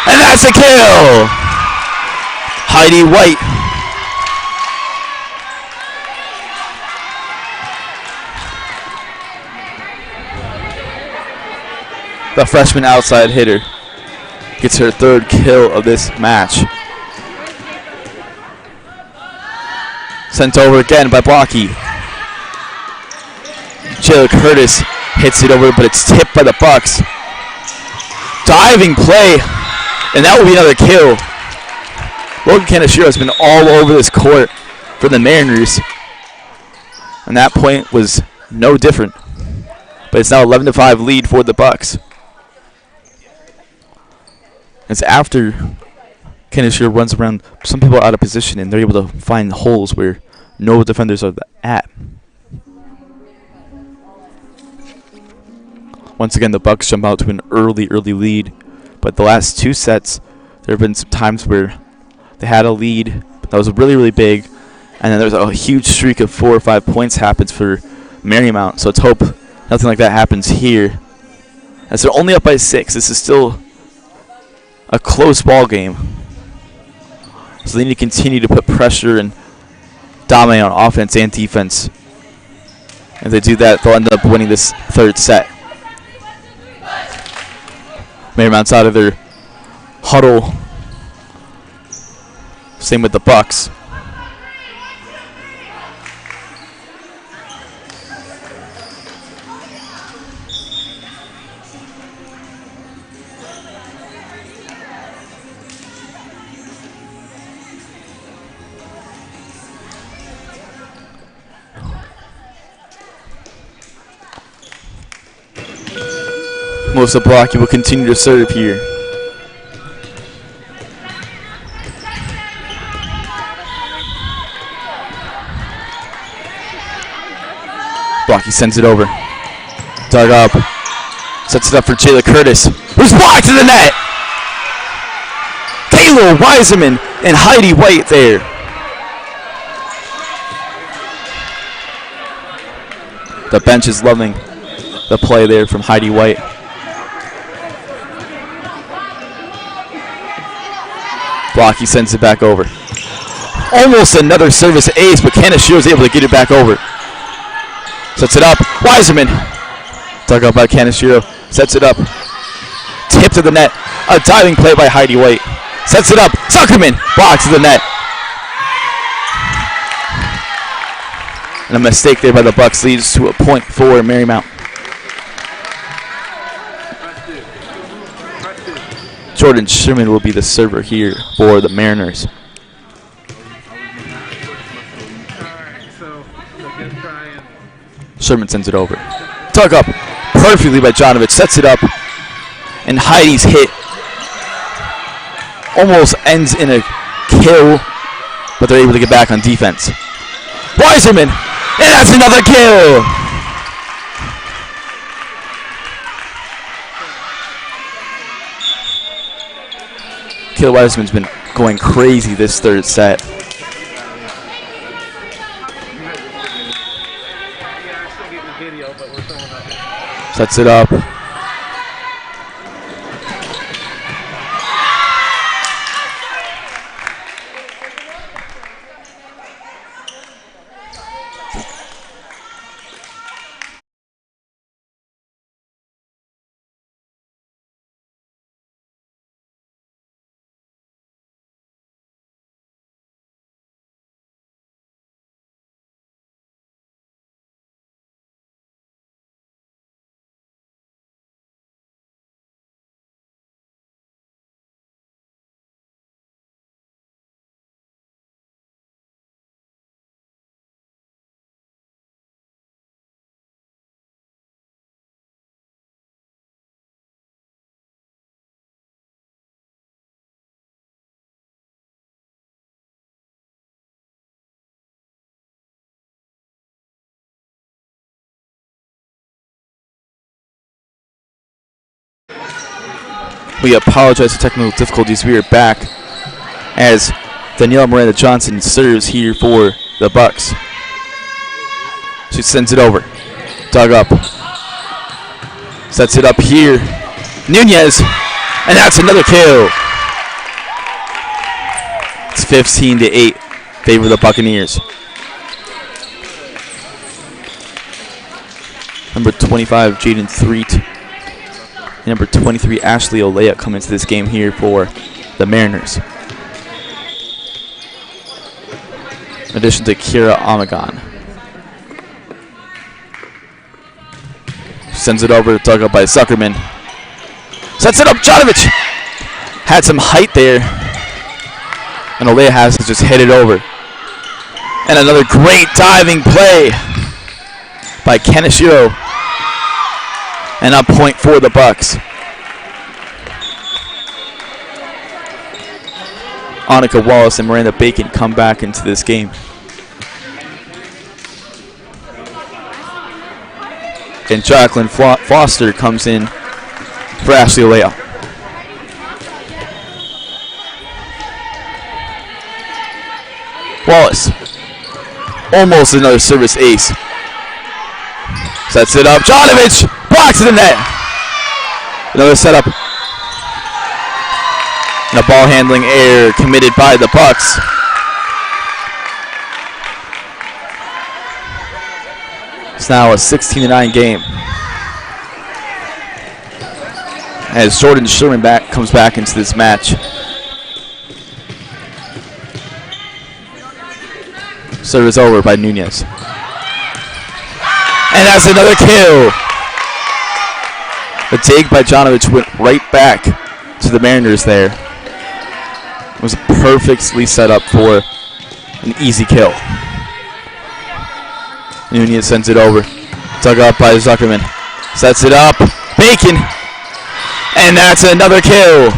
And that's a kill! Heidi White. The freshman outside hitter gets her 3rd kill of this match. Sent over again by Blocky. Jayla Curtis hits it over, but it's tipped by the Bucks. Diving play, and that will be another kill. Logan Kaneshiro has been all over this court for the Mariners, and that point was no different. But it's now 11-5 lead for the Bucks. It's after Kaneshiro runs around some people out of position, and they're able to find holes where no defenders are at. Once again, the Bucks jump out to an early lead. But the last 2 sets, there have been some times where they had a lead that was really big, and then there's a huge streak of 4 or 5 points happens for Marymount. So let's hope nothing like that happens here. As they're only up by 6, this is still a close ball game. So they need to continue to put pressure and dominate on offense and defense. If they do that, they'll end up winning this 3rd set. Marymount's out of their huddle. Same with the Bucks. Melissa Blocky will continue to serve here. Blocky sends it over. Dug up. Sets it up for Jayla Curtis, who's blocked to the net. Kayla Wiseman and Heidi White there. The bench is loving the play there from Heidi White. Blocky sends it back over. Almost another service ace, but Kaneshiro is able to get it back over. Sets it up. Wiseman. Dug up by Kaneshiro. Sets it up. Tip to the net. A diving play by Heidi White. Sets it up. Zuckerman. Blocks to the net. And a mistake there by the Bucks leads to a point for Marymount. Jordan Sherman will be the server here for the Mariners. Sherman sends it over. Dug up perfectly by Jonovich. Sets it up. And Heidi's hit almost ends in a kill, but they're able to get back on defense. Weiserman, and that's another kill. Kayla Weiserman's been going crazy this third set. Sets it up. We apologize for technical difficulties. We are back as Daniela Miranda Johnson serves here for the Bucks. She sends it over. Dug up. Sets it up here. Nunez. And that's another kill. It's 15-8. Favor the Buccaneers. Number 25, Jaden Threet. Number 23, Ashley Olea come into this game here for the Mariners. In addition to Kira Amagon. Sends it over, dug up by Zuckerman. Sets it up, Jonovich! Had some height there. And Olea has to just hit it over. And another great diving play by Kaneshiro. And up point for the Bucks. Annika Wallace and Miranda Bacon come back into this game. And Jacqueline Foster comes in for Ashley Olea. Wallace. Almost another service ace. Sets it up. Jonovich blocks it in net. Another setup. And a ball handling error committed by the Bucks. It's now a 16-9 game. As Jordan Sherman comes back into this match. Service over by Nunez. And that's another kill. The take by Jonovich went right back to the Mariners there. It was perfectly set up for an easy kill. Nunez sends it over. Dug up by Zuckerman. Sets it up. Bacon. And that's another kill.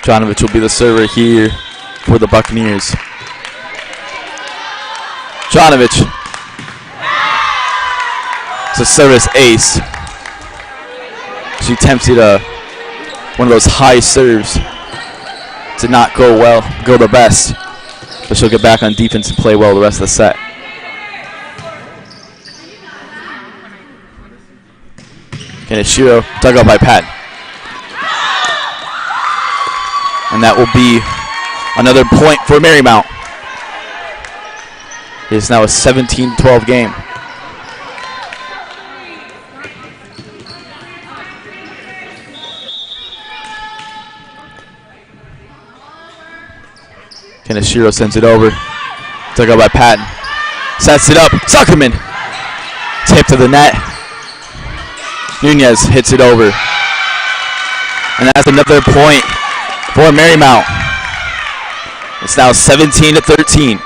Jonovich will be the server here for the Buccaneers. Jonovich. It's a service ace. She attempted one of those high serves. Did not go the best. But she'll get back on defense and play well the rest of the set. Kaneshiro dug up by Pat. And that will be another point for Marymount. It is now a 17-12 game. Kaneshiro sends it over. Dug up by Patton. Sets it up. Zuckerman. Tip to the net. Nunez hits it over. And that's another point for Marymount. It's now 17-13.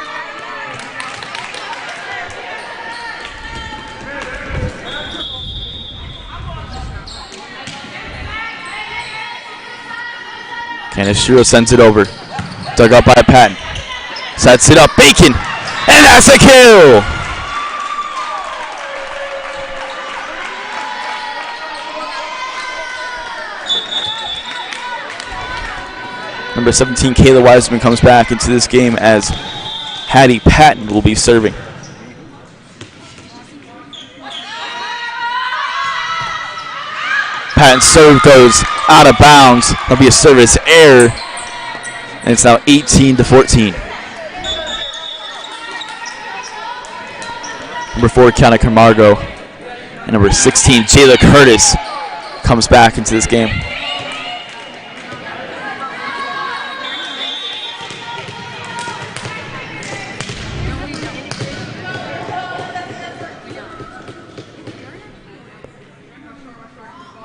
Kaneshiro sends it over. Dug up by Patton. Sets it up. Bacon. And that's a kill. Number 17, Kayla Wiseman, comes back into this game as Hattie Patton will be serving. Patton's serve goes out of bounds. That'll be a service error. And it's now 18-14. Number 4, Kiana Camargo. And number 16, Jayla Curtis, comes back into this game.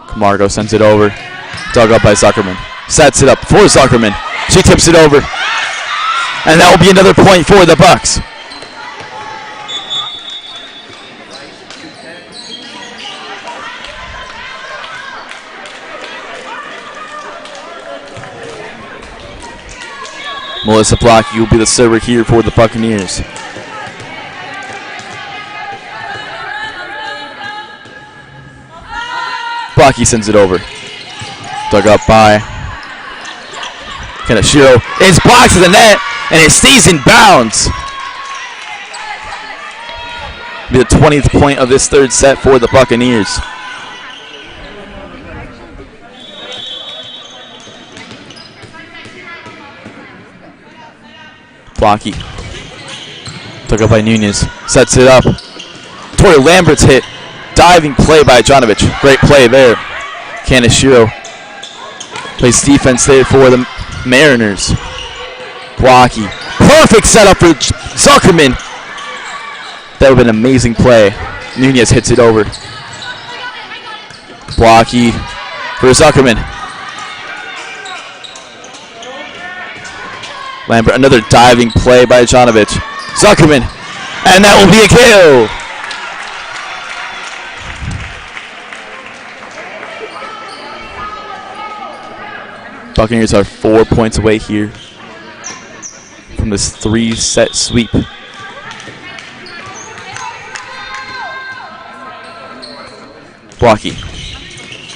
Camargo sends it over. Dug up by Zuckerman. Sets it up for Zuckerman. She tips it over. And that will be another point for the Bucks. Melissa Blocky will be the server here for the Buccaneers. Blocky sends it over. Dug up by Kaneshiro. It's blocked to the net, and it stays in bounds. Be the 20th point of this third set for the Buccaneers. Blocky. Dug up by Nunez. Sets it up. Tori Lambert's hit. Diving play by Jonovic. Great play there. Kaneshiro plays defense there for the Mariners. Blocky. Perfect setup for Zuckerman. That would have been an amazing play. Nunez hits it over. Blocky for Zuckerman. Lambert, another diving play by Jonovic. Zuckerman. And that will be a kill. Buccaneers are 4 points away here from this 3-set sweep. Blocky.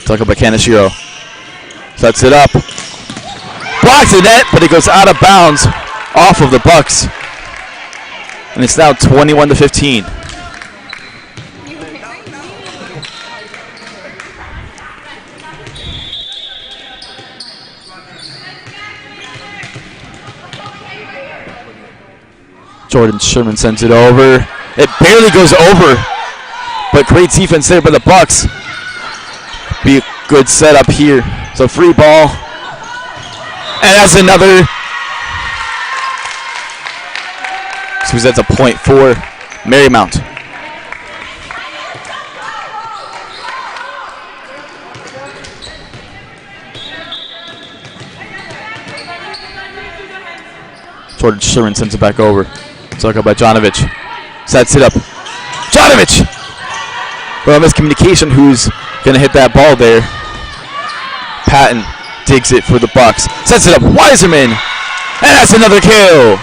Dug up by Kaneshiro. Sets it up. Blocks the net, but it goes out of bounds off of the Bucks. And it's now 21-15. Jordan Sherman sends it over. It barely goes over, but great defense there by the Bucks. Be a good setup here. So free ball. And that's another. So that's a point for Marymount. Jordan Sherman sends it back over. Dug up by Jonovic. Sets it up. Jonovic! Well, miscommunication. Who's going to hit that ball there? Patton digs it for the Bucks. Sets it up. Wiserman! And that's another kill!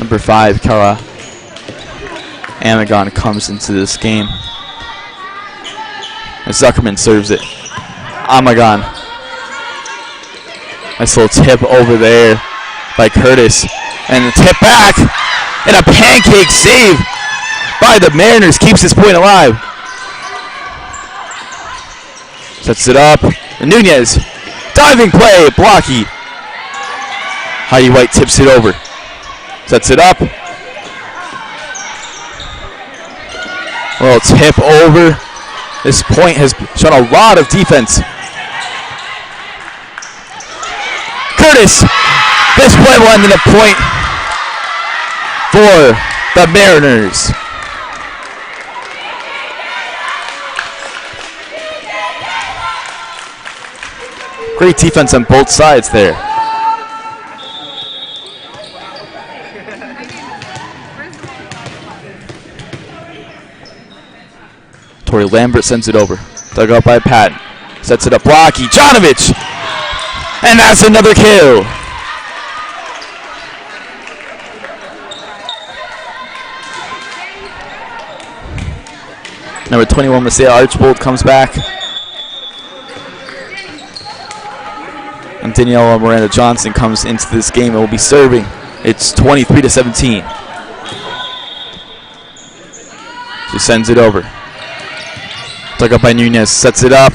Number 5, Kara Amagon, comes into this game. And Zuckerman serves it. Amagon. Nice little tip over there by Curtis. And the tip back. And a pancake save by the Mariners. Keeps this point alive. Sets it up. And Nunez. Diving play. Blocky. Heidi White tips it over. Sets it up. A little tip over. This point has shown a lot of defense. Curtis. This play will end in a point for the Mariners. Great defense on both sides there. Tori Lambert sends it over. Dug up by Patton. Sets it up. Blocky. Jonovich! And that's another kill. Number 21, Messiah Archbold comes back. And Daniela Miranda Johnson comes into this game and will be serving. It's 23-17. She sends it over. Dug up by Nunez. Sets it up.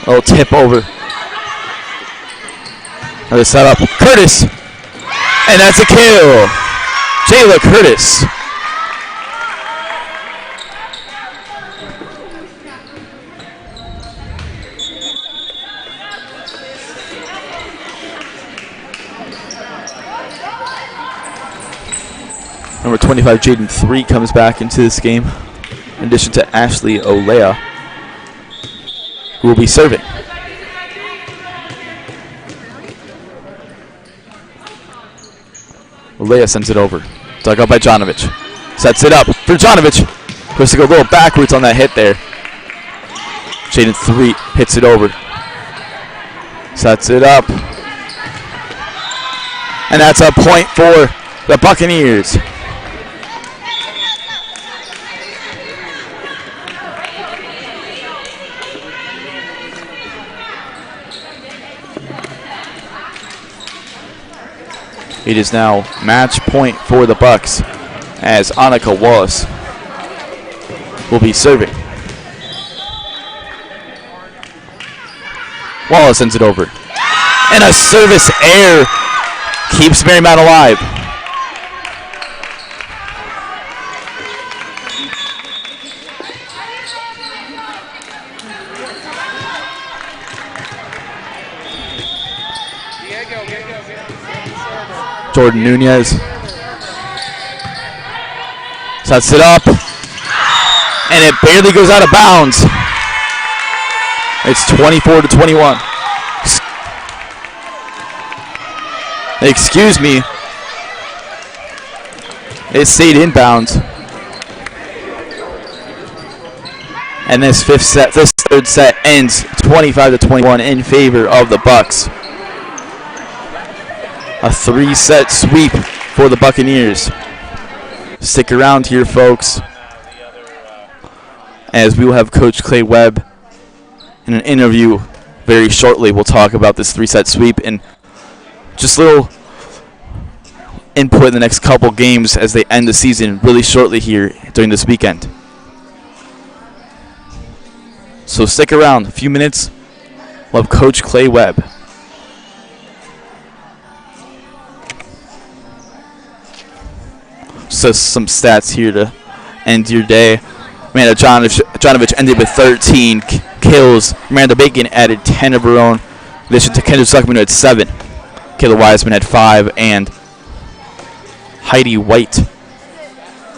Little tip over. Another setup. Curtis! And that's a kill. Jayla Curtis. Number 25, Jaden 3 comes back into this game, in addition to Ashley Olea, who will be serving. Olea sends it over. Dug up by Jonovich. Sets it up for Jonovich. Goes to go a little backwards on that hit there. Jaden 3 hits it over. Sets it up. And that's a point for the Buccaneers. It is now match point for the Bucks as Annika Wallace will be serving. Wallace sends it over. And a service error keeps Marymount alive. Jordan Nunez sets it up, and it barely goes out of bounds. It's 24-21. Excuse me. It stayed inbounds. And this third set ends 25-21 in favor of the Bucks. A 3-set sweep for the Buccaneers. Stick around here, folks, as we will have Coach Clay Webb in an interview very shortly. We'll talk about this 3-set sweep and just a little input in the next couple games as they end the season really shortly here during this weekend. So stick around. A few minutes. We'll have Coach Clay Webb. So some stats here to end your day. Amanda Jonovich ended with 13 kills. Miranda Bacon added 10 of her own. In addition to Kendra Zuckman, who had 7. Kayla Wiseman had 5. And Heidi White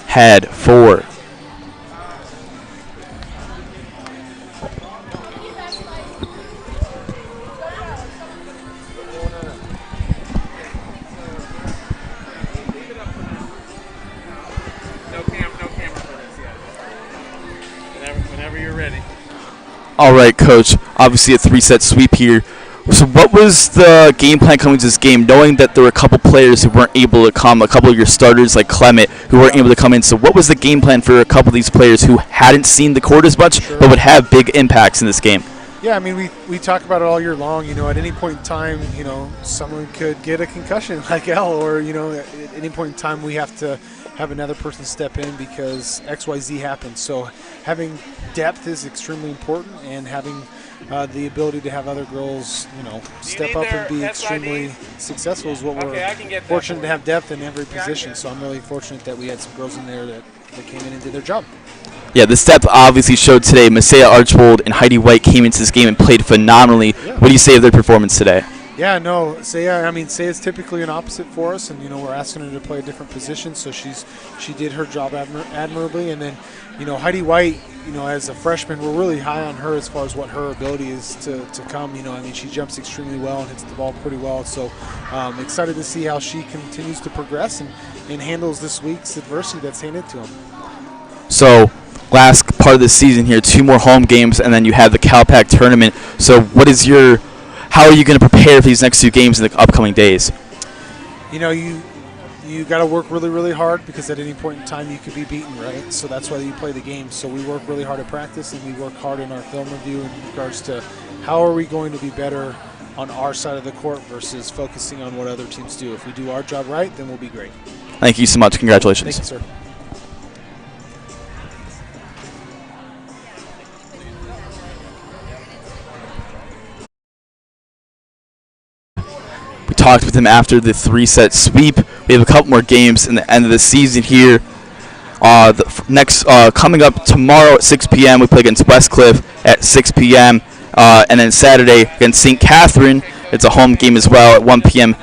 had 4. All right, Coach. Obviously a 3-set sweep here. So what was the game plan coming to this game, knowing that there were a couple players who weren't able to come, a couple of your starters like Clement who weren't able to come in. So what was the game plan for a couple of these players who hadn't seen the court as much but would have big impacts in this game? Yeah, I mean, we talk about it all year long. You know, at any point in time, you know, someone could get a concussion like Elle, or, you know, at any point in time we have to have another person step in because XYZ happens. So having depth is extremely important, and having the ability to have other girls, you know, step up and be extremely successful is what we're fortunate to have depth in every position. So I'm really fortunate that we had some girls in there that came in and did their job. Yeah, this depth obviously showed today. Messiah Archbold and Heidi White came into this game and played phenomenally. Yeah. What do you say of their performance today? Yeah, no, Saya. I mean, Saya's typically an opposite for us, and we're asking her to play a different position, so she did her job admirably. And then, Heidi White, as a freshman, we're really high on her as far as what her ability is to come. I mean, she jumps extremely well and hits the ball pretty well. So, excited to see how she continues to progress and handles this week's adversity that's handed to them. So, last part of the season here, 2 more home games, and then you have the Cal Pac tournament. So, how are you going to prepare for these next 2 games in the upcoming days? You got to work really, really hard, because at any point in time you could be beaten, right? So that's why you play the game. So we work really hard at practice, and we work hard in our film review in regards to how are we going to be better on our side of the court versus focusing on what other teams do. If we do our job right, then we'll be great. Thank you so much. Congratulations. Thank you, sir. Talked with him after the 3-set sweep. We have a couple more games in the end of the season here. Next coming up tomorrow at 6 p.m. we play against Westcliff at 6 p.m. And then Saturday against St. Catherine. It's a home game as well at 1 p.m.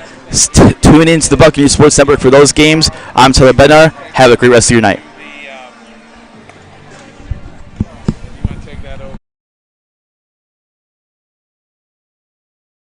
Tune in to the Buccaneers Sports Network for those games. I'm Tyler Bednar. Have a great rest of your night. You want to take that over?